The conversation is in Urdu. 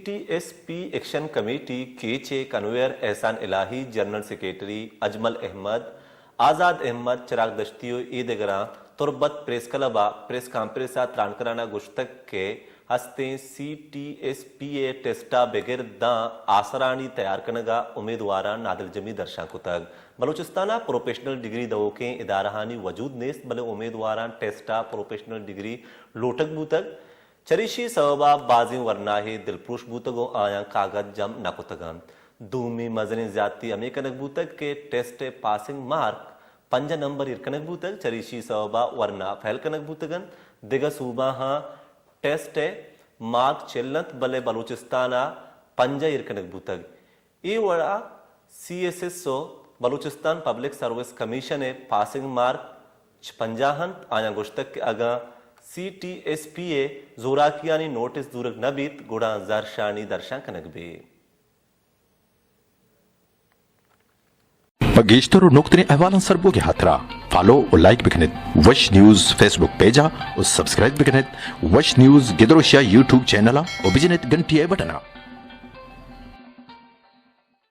CTSP ایکشن کمیٹی کیچے کنویر احسان الہی جنرل سیکریٹری اجمل احمد آزاد احمد چراغ دشتیو دیگران تربت پریس کلبا پریس کانفرنسا ترانکرانا گشتک کے ہستیں CTSPA ٹیسٹا بغیر داں آسرانی تیار کنگا امیدواران نادل جمی درشان کو تک بلوچستانہ پروفیشنل ڈگری دو کے ادارہانی وجود نیست بلے امیدواران ٹیسٹا پروفیشنل ڈگری لوٹک بوتک چریشی سببا بازی ورناہی دلپروش بوتگو آیا کاغذ جم نکوتگان دومی مزنی زیادتی امی کنک بوتک کے ٹیسٹ پاسنگ مارک 5 نمبر ارکنک بوتک چریشی سببا ورنا فیل کنک بوتگن دیگا صوبہ ہاں ٹیسٹ مارک چلنت بلے بلوچستانہ 5 ارکنک بوتگ ای وڑا CSSO Balochistan public service commission passing mark 56 آیا گشتک کے اگاں CTSPA زوراکیانی نوٹس دورک نبیت گوڑا زرشانی درشان کنک بے بگیشتر و نقطنی احوالان سربوگی حترہ فالو و لائک بکنید وش نیوز فیس بک پیجا و سبسکرائب بکنید وش نیوز گدروشیا یوٹیوب چینلہ و بجنید گھنٹی بٹنا